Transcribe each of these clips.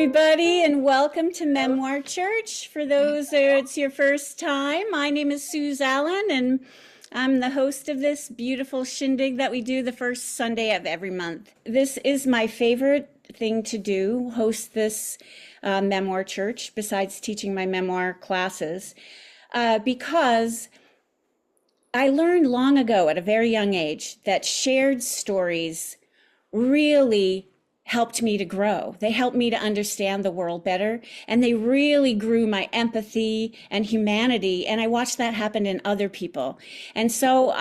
everybody, and welcome to Memoir Church. For those it's your first time, my name is Suze Allen, and I'm the host of this beautiful shindig that we do the first Sunday of every month. This is my favorite thing to do, host this Memoir Church, besides teaching my memoir classes, because I learned long ago at a very young age that shared stories really helped me to grow. They helped me to understand the world better, and they really grew my empathy and humanity. And I watched that happen in other people. And so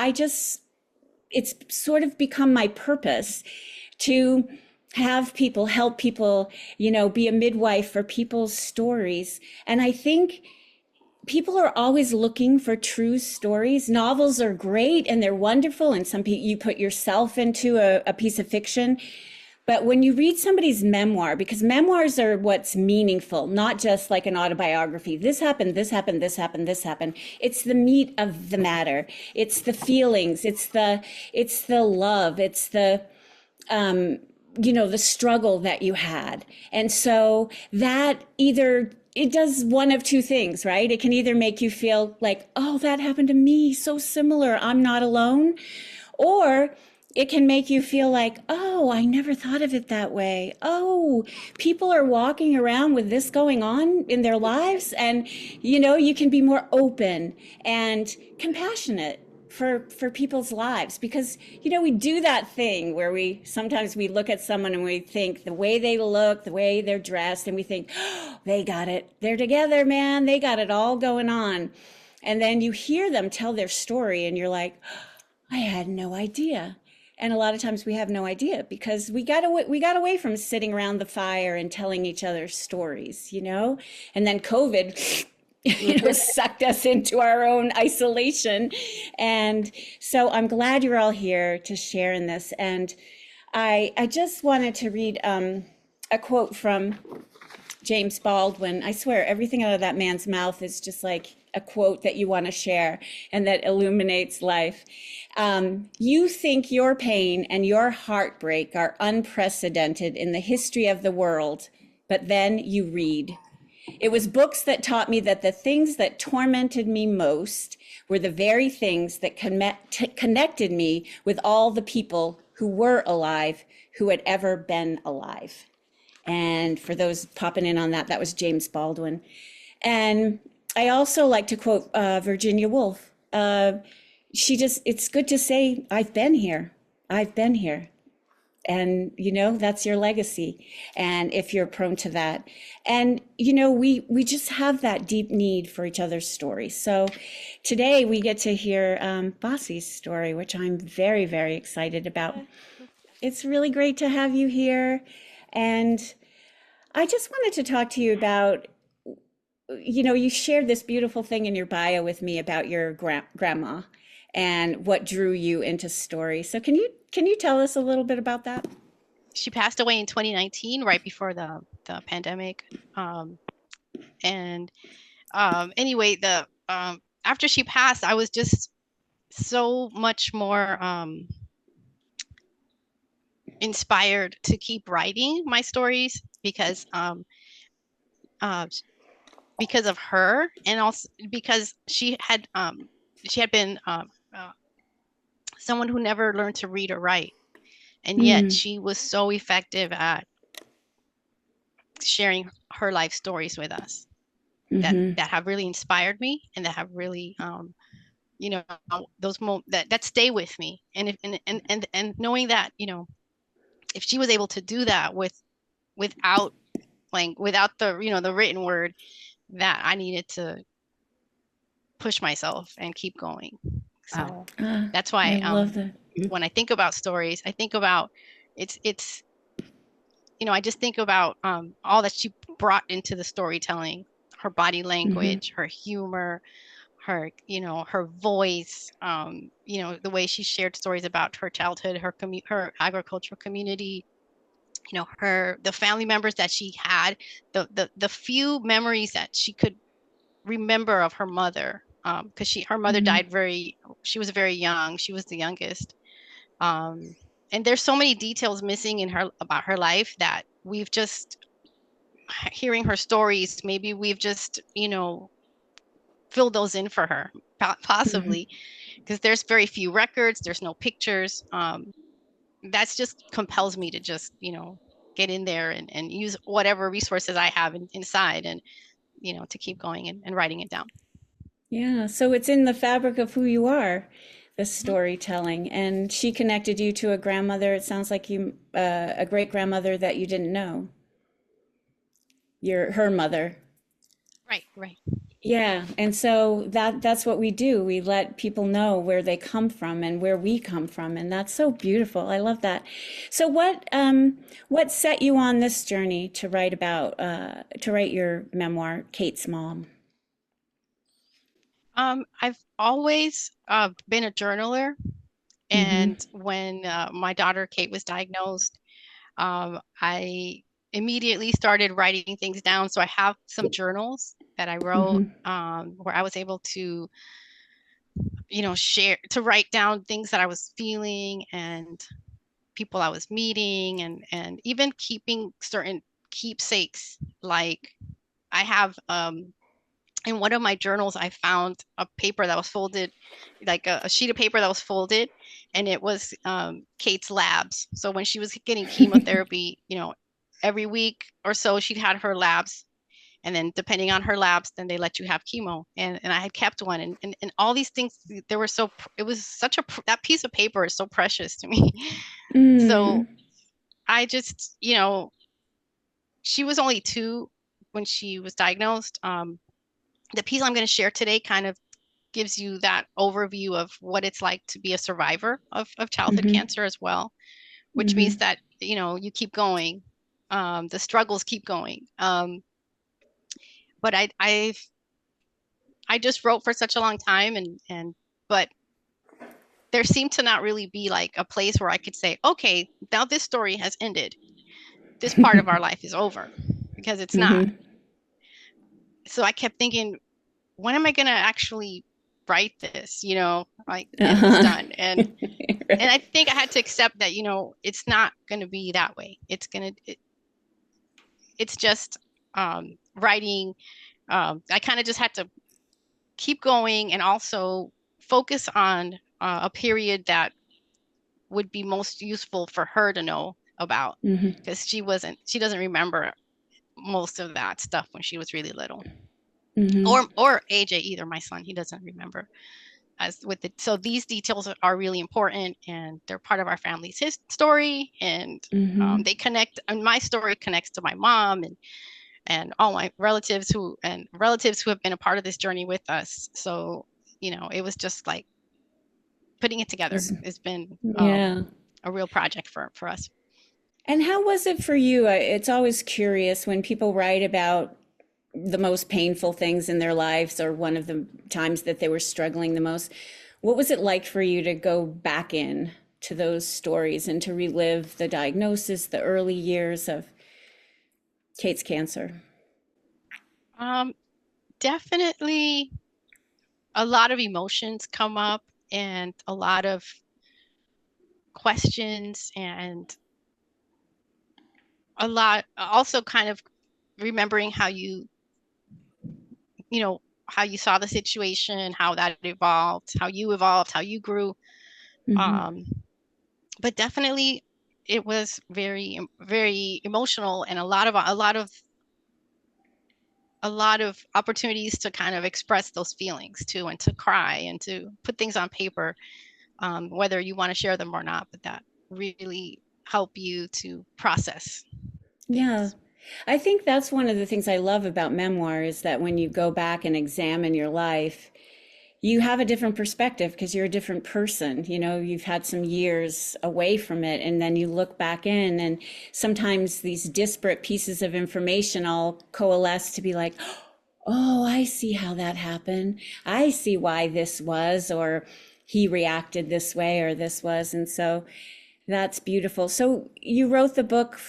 it's sort of become my purpose to have people help people, be a midwife for people's stories. And I think people are always looking for true stories. Novels are great and they're wonderful, and some people, you put yourself into a piece of fiction. But when you read somebody's memoir, because memoirs are what's meaningful, not just like an autobiography. This happened, this happened, this happened, this happened. It's the meat of the matter. It's the feelings. It's the love. It's the struggle that you had. And so that it does one of two things, right? It can either make you feel like, oh, that happened to me, so similar, I'm not alone. Or it can make you feel like, oh, I never thought of it that way. Oh, people are walking around with this going on in their lives. And, you can be more open and compassionate for people's lives, because we do that thing where we sometimes look at someone and we think the way they look, the way they're dressed, and we think, oh, they got it, they're together, man, they got it all going on. And then you hear them tell their story and you're like, oh, I had no idea. And a lot of times we have no idea because we got away from sitting around the fire and telling each other stories, and then COVID sucked us into our own isolation. And so I'm glad you're all here to share in this. And I just wanted to read a quote from James Baldwin. I swear everything out of that man's mouth is just like a quote that you want to share and that illuminates life. You think your pain and your heartbreak are unprecedented in the history of the world, but then you read. It was books that taught me that the things that tormented me most were the very things that connected me with all the people who were alive, who had ever been alive. And for those popping in on that, that was James Baldwin. And I also like to quote Virginia Woolf. It's good to say, I've been here. I've been here. And, that's your legacy. And if you're prone to that, and, we just have that deep need for each other's stories. So today we get to hear Basi's story, which I'm very, very excited about. It's really great to have you here. And I just wanted to talk to you about, you shared this beautiful thing in your bio with me about your grandma and what drew you into story. So can you tell us a little bit about that? She passed away in 2019, right before the pandemic. Anyway, after she passed, I was just so much more inspired to keep writing my stories because of her, and also because she had been someone who never learned to read or write, and yet she was so effective at sharing her life stories with us that have really inspired me and that have really those moments that stay with me, and knowing that if she was able to do that without the written word, that I needed to push myself and keep going. So that's why I love that. When I think about stories, I think about it's I just think about all that she brought into the storytelling, her body language, her humor, her voice, the way she shared stories about her childhood, her agricultural community, the family members that she had, the few memories that she could remember of her mother, because her mother died she was very young. She was the youngest. And there's so many details missing about her life that we've just hearing her stories, maybe we've just, filled those in for her, Mhm. possibly, because there's very few records, there's no pictures. That's just compels me to just, get in there and use whatever resources I have inside and, to keep going and writing it down. Yeah, so it's in the fabric of who you are, the Mhm. storytelling. And she connected you to a grandmother. It sounds like a great grandmother that you didn't know, her mother. Right, right. Yeah, and so that's what we do. We let people know where they come from and where we come from, and that's so beautiful. I love that. So what set you on this journey to write your memoir, Kate's Mom? I've always been a journaler, Mm-hmm. and when my daughter Kate was diagnosed, I immediately started writing things down. So I have some journals that I wrote, Mm-hmm. where I was able to, to write down things that I was feeling and people I was meeting, and even keeping certain keepsakes. Like I have in one of my journals, I found a paper that was folded, like a sheet of paper that was folded, and it was Kate's labs. So when she was getting chemotherapy, every week or so, she'd had her labs. And then depending on her labs, then they let you have chemo. And I had kept one. And all these things, they were so, it was such that piece of paper is so precious to me. So Mm. I just, she was only 2 when she was diagnosed. The piece I'm going to share today kind of gives you that overview of what it's like to be a survivor of childhood Mm-hmm. cancer as well, which means Mm-hmm. that, you keep going. The struggles keep going. But I just wrote for such a long time, but there seemed to not really be like a place where I could say, okay, now this story has ended. This part of our life is over, because it's not. Mm-hmm. So I kept thinking, when am I going to actually write this, like, and it's Uh-huh. done. And I think I had to accept that, it's not going to be that way. It's just writing. I kind of just had to keep going and also focus on a period that would be most useful for her to know about, Mm-hmm. because she doesn't remember most of that stuff when she was really little, Mm-hmm. or AJ either. My son, he doesn't remember as with it. So these details are really important, and they're part of our family's story, and Mm-hmm. they connect. And my story connects to my mom and all my relatives who have been a part of this journey with us. So it was just like putting it together. It's been Yeah. a real project for us. And how was it for you? It's always curious when people write about the most painful things in their lives or one of the times that they were struggling the most. What was it like for you to go back in to those stories and to relive the diagnosis, the early years of Kate's cancer? Um, Definitely a lot of emotions come up, and a lot of questions, and a lot also kind of remembering you know, how you saw the situation, how that evolved, how you grew. Hmm. Um, but definitely it was very, very emotional, and a lot of opportunities to kind of express those feelings too, and to cry and to put things on paper, whether you want to share them or not, but that really help you to process Yeah. things. I think that's one of the things I love about memoir is that when you go back and examine your life, you have a different perspective because you're a different person. You know, you've had some years away from it, and then you look back in, and sometimes these disparate pieces of information all coalesce to be like, oh, I see how that happened. I see why this was, or he reacted this way, or this was. And so that's beautiful. So you wrote the book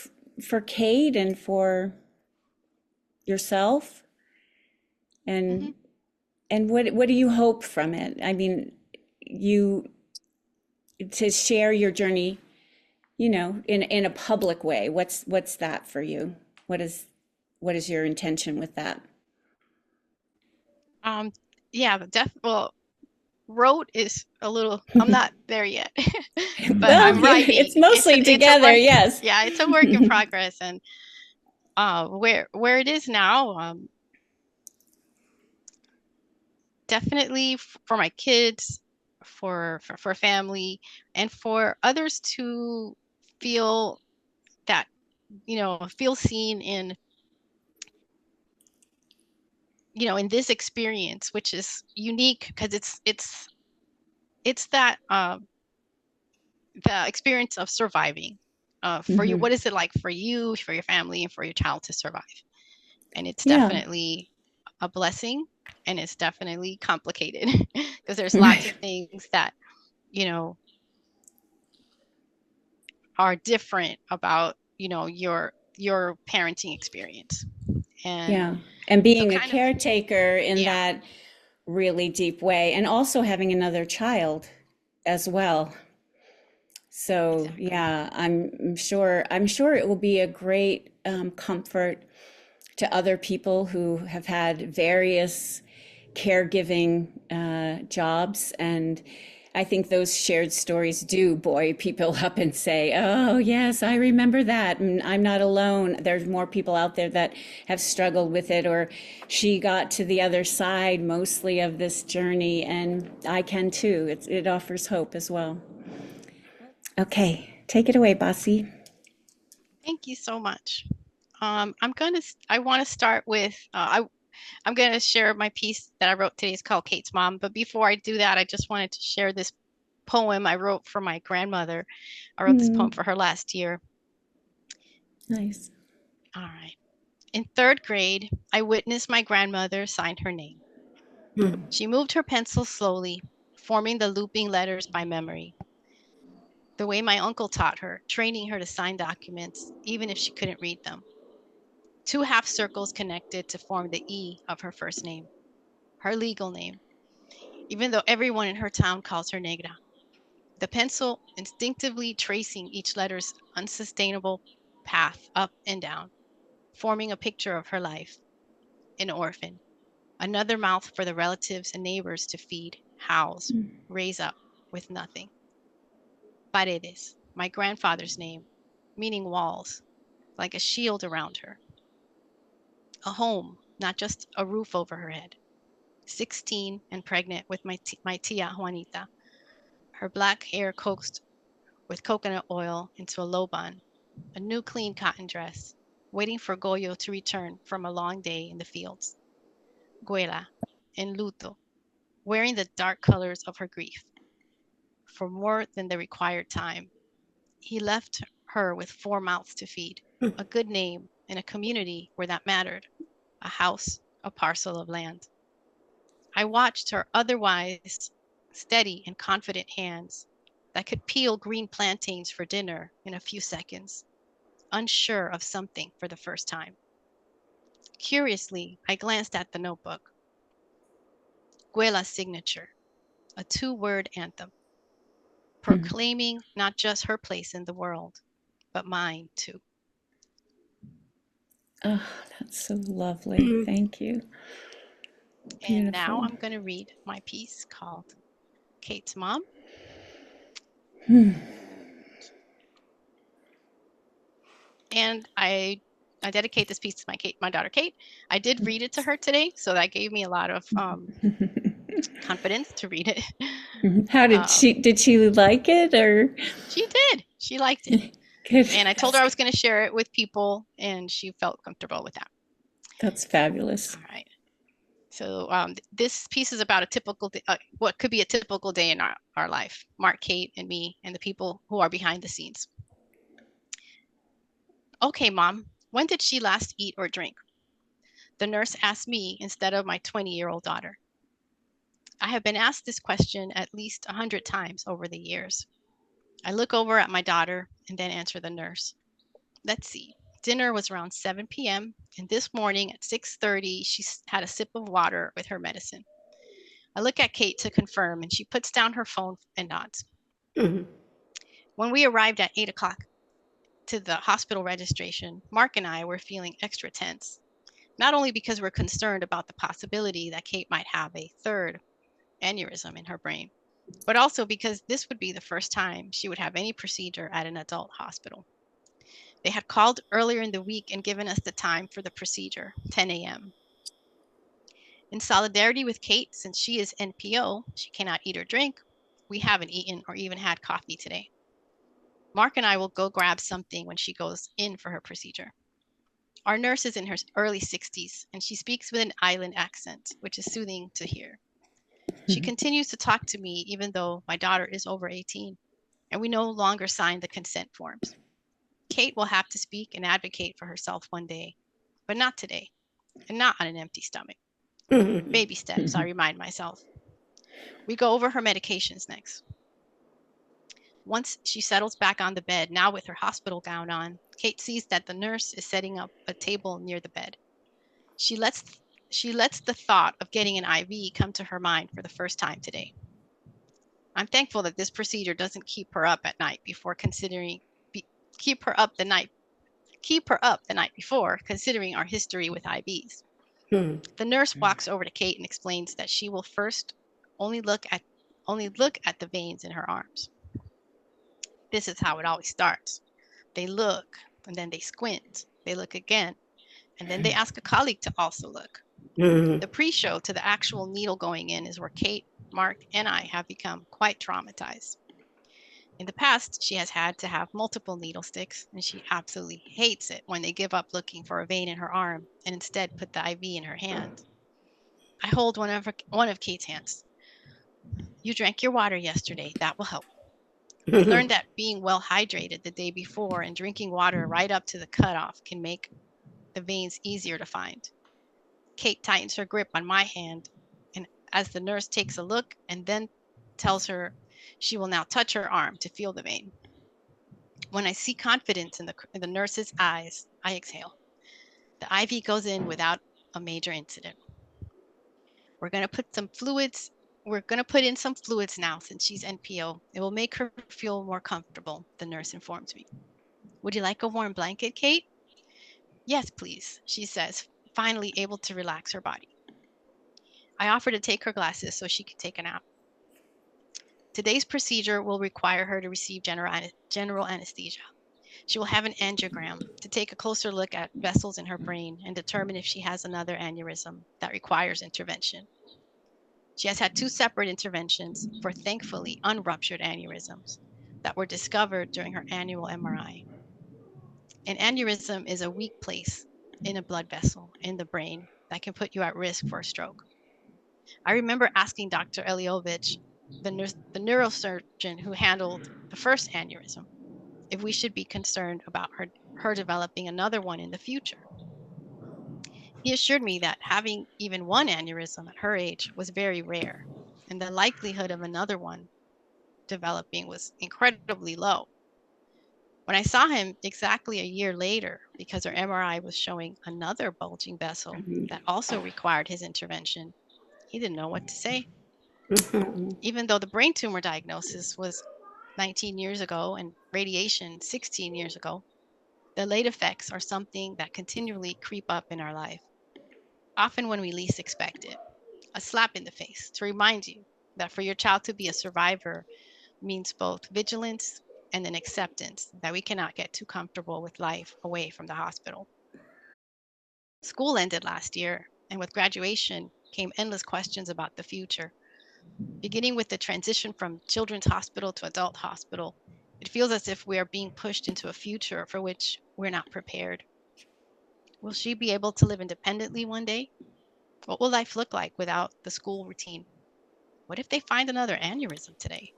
for Kate and for yourself, Hmm. and what do you hope from it? I mean, you to share your journey, in a public way. What's that for you? What is? what is your intention with that? Um, yeah, well, wrote is a little, I'm not there yet, but Well, I'm it's writing. mostly It's a together, work, yes. yeah, it's a work in progress. And where it is now, definitely for my kids, for family, and for others to feel that, feel seen in, in this experience, which is unique because it's that the experience of surviving. For you, Hmm. what is it like for you, for your family, and for your child to survive? And it's Yeah, definitely a blessing, and it's definitely complicated because there's lots of right. things that, you know, are different about, your parenting experience. And Yeah. And so being a kind of, caretaker in yeah, that really deep way, and also having another child as well. So exactly. yeah, I'm sure it will be a great comfort to other people who have had various caregiving jobs. And I think those shared stories do buoy people up and say, oh, yes, I remember that. And I'm not alone. There's more people out there that have struggled with it, or she got to the other side mostly of this journey, and I can too. It offers hope as well. Okay, take it away, Basi. Thank you so much. I want to start with, I'm going to share my piece that I wrote today. It's called Kate's Mom. But before I do that, I just wanted to share this poem I wrote for my grandmother. I wrote this poem Hmm, for her last year. nice. All right. In third grade, I witnessed my grandmother sign her name. She moved her pencil slowly, forming the looping letters by memory, the way my uncle taught her, training her to sign documents, even if she couldn't read them. Two half circles connected to form the E of her first name, her legal name, even though everyone in her town calls her Negra. The pencil instinctively tracing each letter's unsustainable path up and down, forming a picture of her life, an orphan, another mouth for the relatives and neighbors to feed, house, raise up with nothing. Paredes, my grandfather's name, meaning walls, like a shield around her. A home, not just a roof over her head. 16 and pregnant with my tia Juanita, her black hair coaxed with coconut oil into a low bun, a new clean cotton dress, waiting for Goyo to return from a long day in the fields. Guela, en luto, wearing the dark colors of her grief. For more than the required time, he left her with four mouths to feed, a good name in a community where that mattered, a house, a parcel of land. I watched her otherwise steady and confident hands that could peel green plantains for dinner in a few seconds, unsure of something for the first time. Curiously, I glanced at the notebook. Guela's signature, a two-word anthem, proclaiming not just her place in the world, but mine too. Oh, that's so lovely. Thank you. And now Beautiful. I'm going to read my piece called Kate's Mom. And I dedicate this piece to my daughter Kate. I did read it to her today, so that gave me a lot of confidence to read it. How did Um, she like it, or she did. She liked it. good? And I told her I was going to share it with people, and she felt comfortable with that. That's fabulous. All right. So this piece is about a typical, what could be a typical day in our life. Mark, Kate, and me, and the people who are behind the scenes. Okay, Mom, when did she last eat or drink? The nurse asked me instead of my 20-year-old daughter. I have been asked this question at least 100 times over the years. I look over at my daughter and then answer the nurse. Let's see. Dinner was around 7 p.m. and this morning at 6:30 she had a sip of water with her medicine. I look at Kate to confirm and she puts down her phone and nods. When we arrived at 8 o'clock to the hospital registration, Mark and I were feeling extra tense. not only because we're concerned about the possibility that Kate might have a third aneurysm in her brain, but also because this would be the first time she would have any procedure at an adult hospital. They had called earlier in the week and given us the time for the procedure, 10 a.m. In solidarity with Kate, since she is NPO, she cannot eat or drink, we haven't eaten or even had coffee today. Mark and I will go grab something when she goes in for her procedure. Our nurse is in her early 60s, and she speaks with an island accent, which is soothing to hear. She continues to talk to me even though my daughter is over 18, and we no longer sign the consent forms. Kate will have to speak and advocate for herself one day, but not today, and not on an empty stomach. Baby steps, I remind myself. We go over her medications next. Once she settles back on the bed, now with her hospital gown on, Kate sees that the nurse is setting up a table near the bed. She lets the thought of getting an IV come to her mind for the first time today. I'm thankful that this procedure doesn't keep her up at night before considering keep her up the night before considering our history with IVs. The nurse walks over to Kate and explains that she will first only look at the veins in her arms. This is how it always starts. They look, and then they squint. They look again, and then they ask a colleague to also look. The pre-show to the actual needle going in is where Kate, Mark, and I have become quite traumatized. In the past, she has had to have multiple needle sticks, and she absolutely hates it when they give up looking for a vein in her arm and instead put the IV in her hand. I hold one of Kate's hands. You drank your water yesterday. That will help. We learned that being well hydrated the day before and drinking water right up to the cutoff can make the veins easier to find. Kate tightens her grip on my hand, and as the nurse takes a look and then tells her she will now touch her arm to feel the vein. When I see confidence in the nurse's eyes, I exhale. The IV goes in without a major incident. We're going to put in some fluids now since she's NPO. It will make her feel more comfortable, the nurse informs me. Would you like a warm blanket, Kate? Yes, please, she says, finally able to relax her body. I offer to take her glasses so she can take a nap. Today's procedure will require her to receive general anesthesia. She will have an angiogram to take a closer look at vessels in her brain and determine if she has another aneurysm that requires intervention. She has had 2 separate interventions for thankfully unruptured aneurysms that were discovered during her annual MRI. An aneurysm is a weak place in a blood vessel in the brain that can put you at risk for a stroke. I remember asking Dr. Eliovich, the neurosurgeon who handled the first aneurysm, if we should be concerned about her developing another one in the future. He assured me that having even one aneurysm at her age was very rare, and the likelihood of another one developing was incredibly low. When I saw him exactly a year later, because her MRI was showing another bulging vessel that also required his intervention, he didn't know what to say. Even though the brain tumor diagnosis was 19 years ago and radiation 16 years ago, the late effects are something that continually creep up in our life, often when we least expect it. A slap in the face to remind you that for your child to be a survivor means both vigilance and an acceptance that we cannot get too comfortable with life away from the hospital. School ended last year, and with graduation came endless questions about the future. Beginning with the transition from children's hospital to adult hospital, it feels as if we are being pushed into a future for which we're not prepared. Will she be able to live independently one day? What will life look like without the school routine? What if they find another aneurysm today?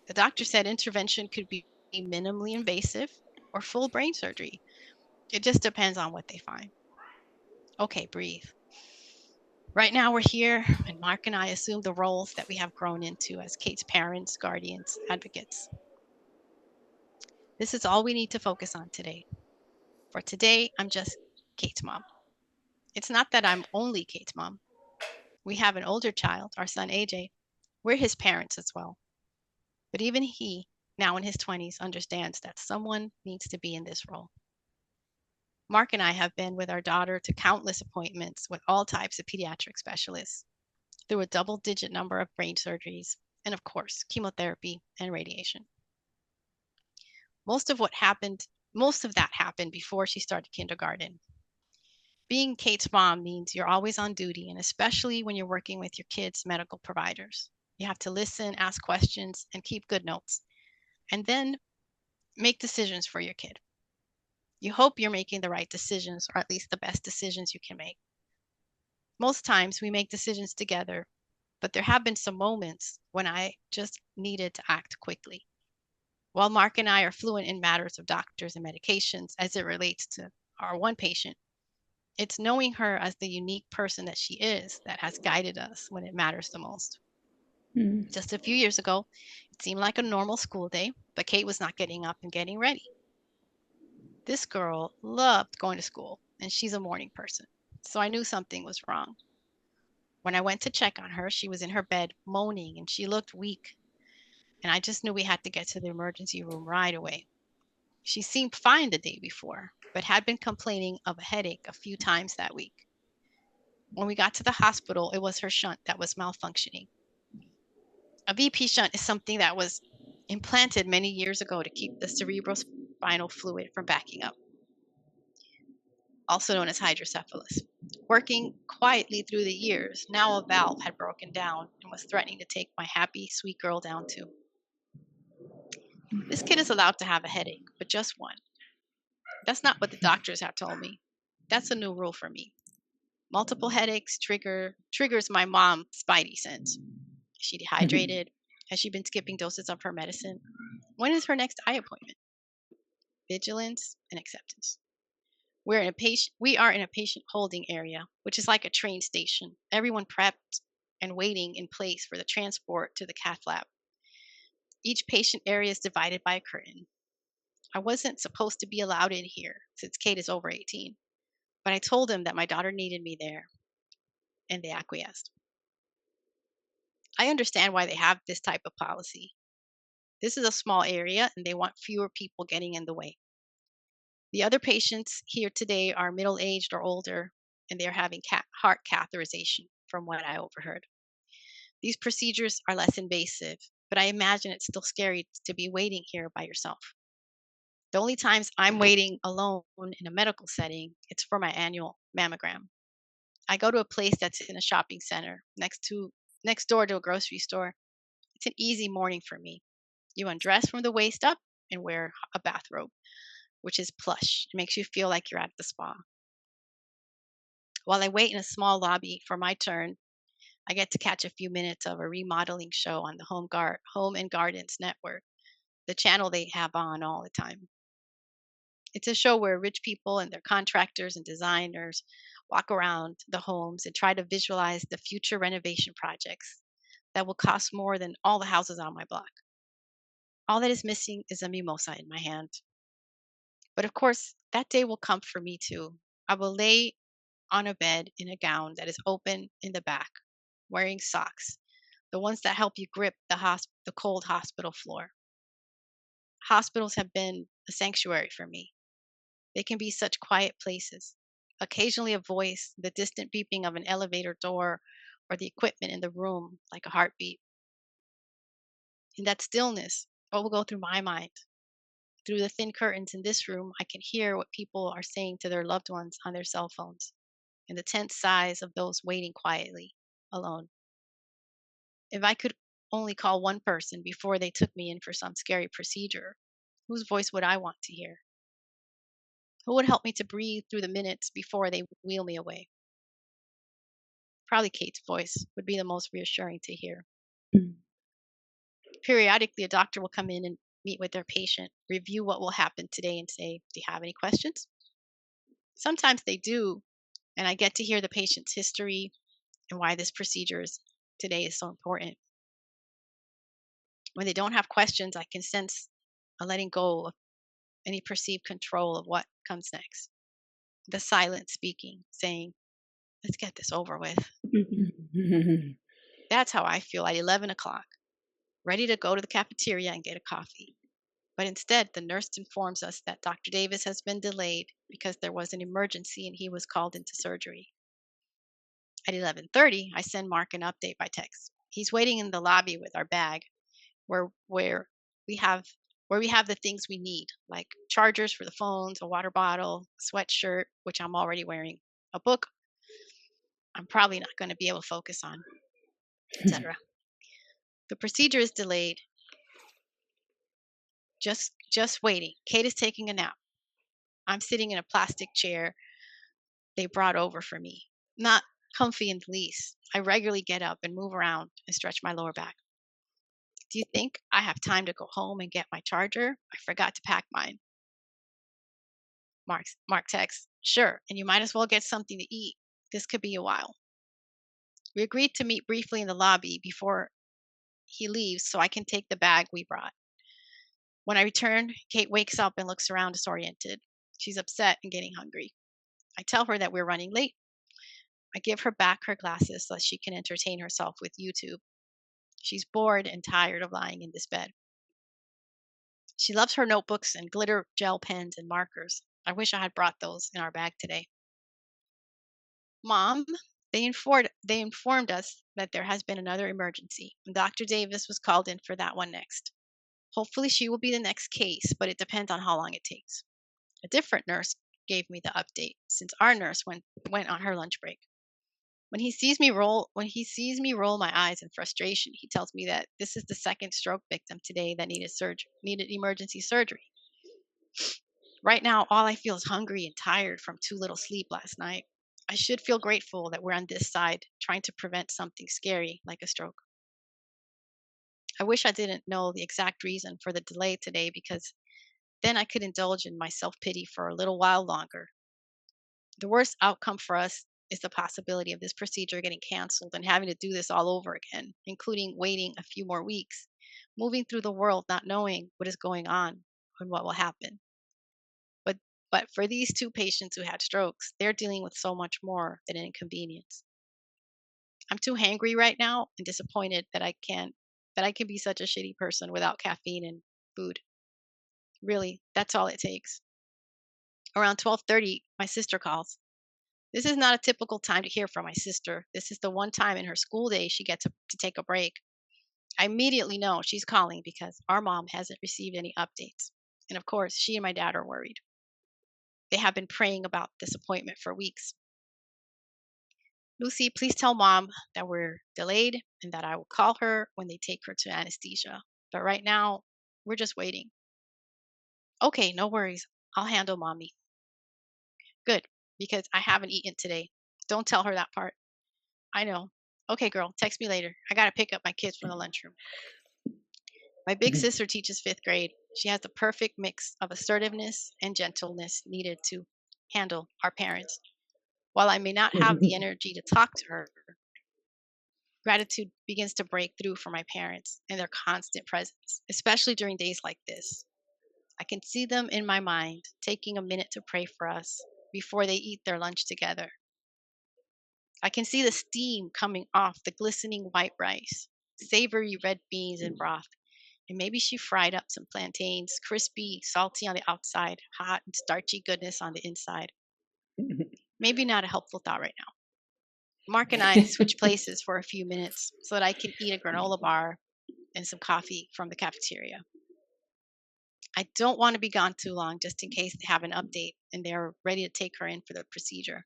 The doctor said intervention could be minimally invasive or full brain surgery. It just depends on what they find. Okay, breathe. Right now we're here, and Mark and I assume the roles that we have grown into as Kate's parents, guardians, advocates. This is all we need to focus on today. For today, I'm just Kate's mom. It's not that I'm only Kate's mom. We have an older child, our son AJ. We're his parents as well. But even he, now in his 20s, understands that someone needs to be in this role. Mark and I have been with our daughter to countless appointments with all types of pediatric specialists, through a double-digit number of brain surgeries, and of course, chemotherapy and radiation. Most of that happened before she started kindergarten. Being Kate's mom means you're always on duty, and especially when you're working with your kids' medical providers. You have to listen, ask questions, and keep good notes, and then make decisions for your kid. You hope you're making the right decisions, or at least the best decisions you can make. Most times we make decisions together, but there have been some moments when I just needed to act quickly. While Mark and I are fluent in matters of doctors and medications as it relates to our one patient, it's knowing her as the unique person that she is that has guided us when it matters the most. Just a few years ago, it seemed like a normal school day, but Kate was not getting up and getting ready. This girl loved going to school, and she's a morning person, so I knew something was wrong. When I went to check on her, she was in her bed moaning and she looked weak, and I just knew we had to get to the emergency room right away. She seemed fine the day before, but had been complaining of a headache a few times that week. When we got to the hospital, it was her shunt that was malfunctioning. A VP shunt is something that was implanted many years ago to keep the cerebrospinal fluid from backing up, also known as hydrocephalus. Working quietly through the years, now a valve had broken down and was threatening to take my happy, sweet girl down too. This kid is allowed to have a headache, but just one. That's not what the doctors have told me. That's a new rule for me. Multiple headaches triggers my mom's spidey sense. Is she dehydrated? Has she been skipping doses of her medicine? When is her next eye appointment? Vigilance and acceptance. We are in a patient holding area, which is like a train station. Everyone prepped and waiting in place for the transport to the cath lab. Each patient area is divided by a curtain. I wasn't supposed to be allowed in here since Kate is over 18, but I told them that my daughter needed me there, and they acquiesced. I understand why they have this type of policy. This is a small area, and they want fewer people getting in the way. The other patients here today are middle-aged or older, and they are having heart catheterization, from what I overheard. These procedures are less invasive, but I imagine it's still scary to be waiting here by yourself. The only times I'm waiting alone in a medical setting, it's for my annual mammogram. I go to a place that's in a shopping center next door to a grocery store. It's an easy morning for me. You undress from the waist up and wear a bathrobe, which is plush. It makes you feel like you're at the spa. While I wait in a small lobby for my turn, I get to catch a few minutes of a remodeling show on the Home and Gardens Network, the channel they have on all the time. It's a show where rich people and their contractors and designers walk around the homes and try to visualize the future renovation projects that will cost more than all the houses on my block. All that is missing is a mimosa in my hand. But of course, that day will come for me too. I will lay on a bed in a gown that is open in the back, wearing socks, the ones that help you grip the cold hospital floor. Hospitals have been a sanctuary for me. They can be such quiet places. Occasionally, a voice, the distant beeping of an elevator door, or the equipment in the room like a heartbeat. In that stillness, what will go through my mind? Through the thin curtains in this room, I can hear what people are saying to their loved ones on their cell phones, and the tense sighs of those waiting quietly, alone. If I could only call one person before they took me in for some scary procedure, whose voice would I want to hear? Who would help me to breathe through the minutes before they wheel me away? Probably Kate's voice would be the most reassuring to hear. Periodically, a doctor will come in and meet with their patient, review what will happen today, and say, "Do you have any questions?" Sometimes they do, and I get to hear the patient's history and why this procedure today is so important. When they don't have questions, I can sense a letting go of any perceived control of what comes next. The silent speaking, saying, "Let's get this over with." That's how I feel at 11 o'clock, ready to go to the cafeteria and get a coffee. But instead, the nurse informs us that Dr. Davis has been delayed because there was an emergency and he was called into surgery. At 11:30, I send Mark an update by text. He's waiting in the lobby with our bag where we have we have the things we need, like chargers for the phones, a water bottle, a sweatshirt, which I'm already wearing, a book I'm probably not going to be able to focus on, etc. The procedure is delayed. Just waiting. Kate is taking a nap. I'm sitting in a plastic chair they brought over for me. Not comfy in the least. I regularly get up and move around and stretch my lower back. Do you think I have time to go home and get my charger? I forgot to pack mine. Mark texts, sure, and you might as well get something to eat. This could be a while. We agreed to meet briefly in the lobby before he leaves so I can take the bag we brought. When I return, Kate wakes up and looks around disoriented. She's upset and getting hungry. I tell her that we're running late. I give her back her glasses so that she can entertain herself with YouTube. She's bored and tired of lying in this bed. She loves her notebooks and glitter gel pens and markers. I wish I had brought those in our bag today. Mom, they informed us that there has been another emergency, and Dr. Davis was called in for that one next. Hopefully, she will be the next case, but it depends on how long it takes. A different nurse gave me the update since our nurse went on her lunch break. When he sees me roll my eyes in frustration, he tells me that this is the second stroke victim today that needed emergency surgery. Right now, all I feel is hungry and tired from too little sleep last night. I should feel grateful that we're on this side trying to prevent something scary like a stroke. I wish I didn't know the exact reason for the delay today because then I could indulge in my self pity for a little while longer. The worst outcome for us is the possibility of this procedure getting canceled and having to do this all over again, including waiting a few more weeks, moving through the world not knowing what is going on and what will happen. But but for these two patients who had strokes, they're dealing with so much more than an inconvenience. I'm too hangry right now and disappointed that I can be such a shitty person without caffeine and food. Really, that's all it takes. Around 12:30, my sister calls. This is not a typical time to hear from my sister. This is the one time in her school day she gets to take a break. I immediately know she's calling because our mom hasn't received any updates. And of course, she and my dad are worried. They have been praying about this appointment for weeks. Lucy, please tell mom that we're delayed and that I will call her when they take her to anesthesia. But right now, we're just waiting. Okay, no worries. I'll handle mommy. Good, because I haven't eaten today. Don't tell her that part. I know. Okay, girl, text me later. I gotta pick up my kids from the lunchroom. My big sister teaches fifth grade. She has the perfect mix of assertiveness and gentleness needed to handle our parents. While I may not have the energy to talk to her, gratitude begins to break through for my parents and their constant presence, especially during days like this. I can see them in my mind taking a minute to pray for us before they eat their lunch together. I can see the steam coming off the glistening white rice, savory red beans and broth, and maybe she fried up some plantains, crispy, salty on the outside, hot and starchy goodness on the inside. Maybe not a helpful thought right now. Mark and I switch places for a few minutes so that I can eat a granola bar and some coffee from the cafeteria. I don't want to be gone too long just in case they have an update and they're ready to take her in for the procedure.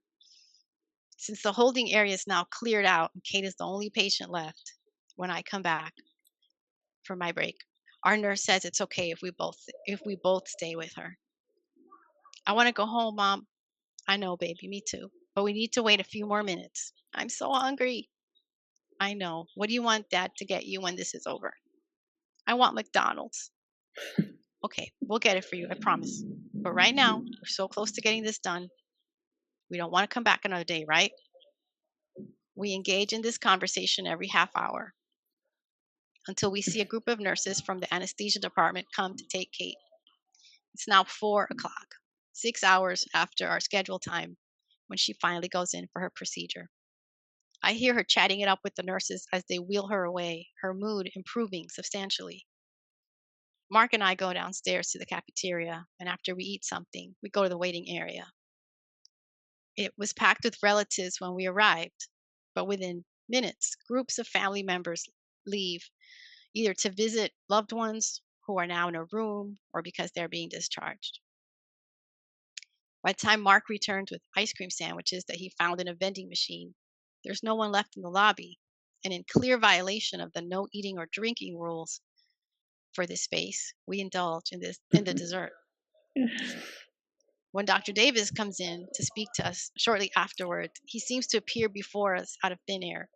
Since the holding area is now cleared out and Kate is the only patient left when I come back for my break, our nurse says it's okay if we both stay with her. I want to go home, Mom. I know, baby, me too. But we need to wait a few more minutes. I'm so hungry. I know. What do you want Dad to get you when this is over? I want McDonald's. Okay, we'll get it for you, I promise. But right now, we're so close to getting this done. We don't want to come back another day, right? We engage in this conversation every half hour until we see a group of nurses from the anesthesia department come to take Kate. It's now 4 o'clock, 6 hours after our scheduled time when she finally goes in for her procedure. I hear her chatting it up with the nurses as they wheel her away, her mood improving substantially. Mark and I go downstairs to the cafeteria, and after we eat something, we go to the waiting area. It was packed with relatives when we arrived, but within minutes, groups of family members leave, either to visit loved ones who are now in a room or because they're being discharged. By the time Mark returns with ice cream sandwiches that he found in a vending machine, there's no one left in the lobby. And in clear violation of the no eating or drinking rules for this space, we indulge in the dessert. When Dr. Davis comes in to speak to us shortly afterward, he seems to appear before us out of thin air.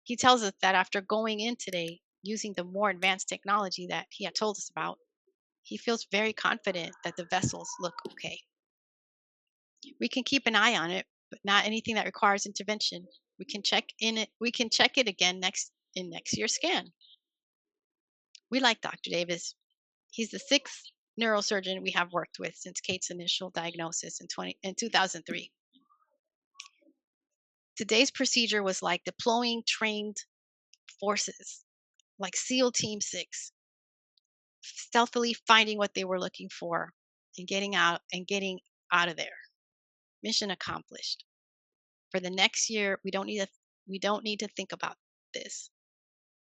He tells us that after going in today using the more advanced technology that he had told us about, he feels very confident that the vessels look okay. We can keep an eye on it, but not anything that requires intervention. We can check it again next year's scan. We like Dr. Davis. He's the sixth neurosurgeon we have worked with since Kate's initial diagnosis in 2003. Today's procedure was like deploying trained forces, like SEAL Team 6, stealthily finding what they were looking for and getting out of there. Mission accomplished. For the next year, we don't need to think about this.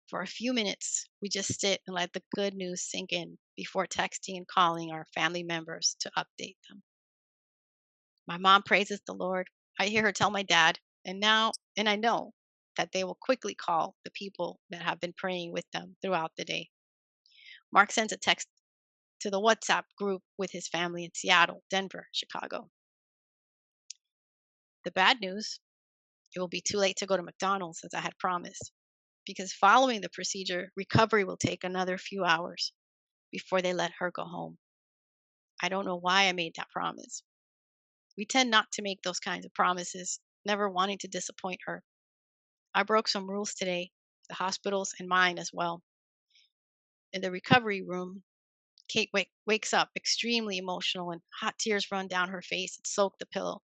For a few minutes, we just sit and let the good news sink in before texting and calling our family members to update them. My mom praises the Lord. I hear her tell my dad, and I know that they will quickly call the people that have been praying with them throughout the day. Mark sends a text to the WhatsApp group with his family in Seattle, Denver, Chicago. The bad news, it will be too late to go to McDonald's as I had promised, because following the procedure, recovery will take another few hours before they let her go home. I don't know why I made that promise. We tend not to make those kinds of promises, never wanting to disappoint her. I broke some rules today, the hospital's and mine as well. In the recovery room, Kate wakes up extremely emotional and hot tears run down her face and soak the pillow.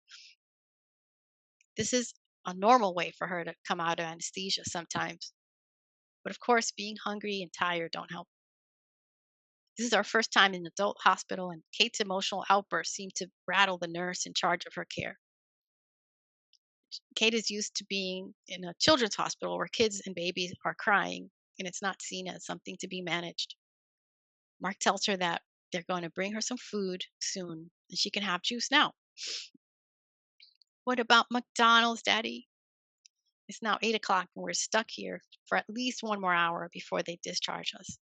This is a normal way for her to come out of anesthesia sometimes. But of course, being hungry and tired don't help. This is our first time in an adult hospital, and Kate's emotional outbursts seem to rattle the nurse in charge of her care. Kate is used to being in a children's hospital where kids and babies are crying, and it's not seen as something to be managed. Mark tells her that they're going to bring her some food soon, and she can have juice now. What about McDonald's, Daddy? It's now 8 o'clock, and we're stuck here for at least one more hour before they discharge us.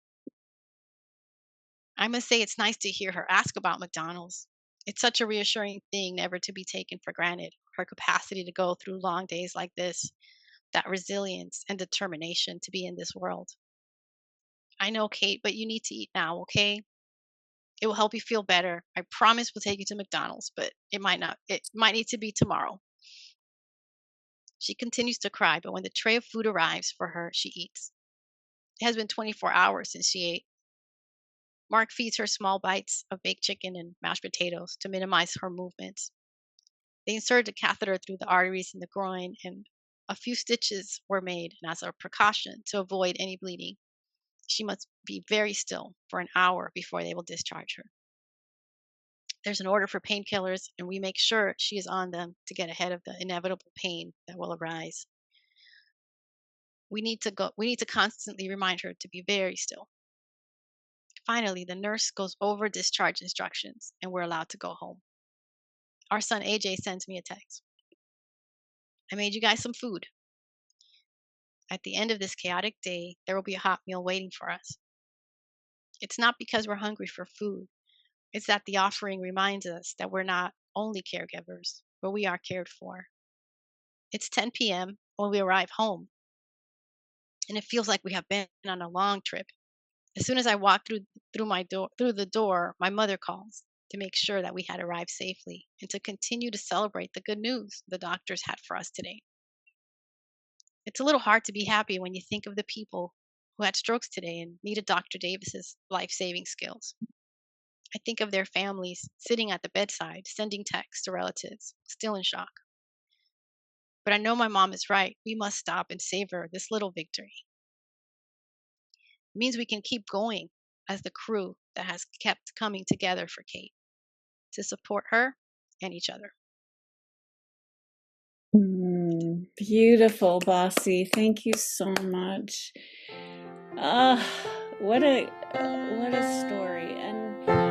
I must say it's nice to hear her ask about McDonald's. It's such a reassuring thing never to be taken for granted. Her capacity to go through long days like this, that resilience and determination to be in this world. I know, Kate, but you need to eat now, okay? It will help you feel better. I promise we'll take you to McDonald's, but it might not. It might need to be tomorrow. She continues to cry, but when the tray of food arrives for her, she eats. It has been 24 hours since she ate. Mark feeds her small bites of baked chicken and mashed potatoes to minimize her movements. They inserted a catheter through the arteries in the groin, and a few stitches were made, and as a precaution to avoid any bleeding, she must be very still for an hour before they will discharge her. There's an order for painkillers, and we make sure she is on them to get ahead of the inevitable pain that will arise. We need to constantly remind her to be very still. Finally, the nurse goes over discharge instructions, and we're allowed to go home. Our son AJ sends me a text. I made you guys some food. At the end of this chaotic day, there will be a hot meal waiting for us. It's not because we're hungry for food. It's that the offering reminds us that we're not only caregivers, but we are cared for. It's 10 p.m. when we arrive home, and it feels like we have been on a long trip. As soon as I walk through the door, my mother calls to make sure that we had arrived safely and to continue to celebrate the good news the doctors had for us today. It's a little hard to be happy when you think of the people who had strokes today and needed Dr. Davis's life-saving skills. I think of their families sitting at the bedside, sending texts to relatives, still in shock. But I know my mom is right. We must stop and savor this little victory. It means we can keep going. as the crew that has kept coming together for Kate to support her and each other. Beautiful, Basi. Thank you so much. Ah, what a story. And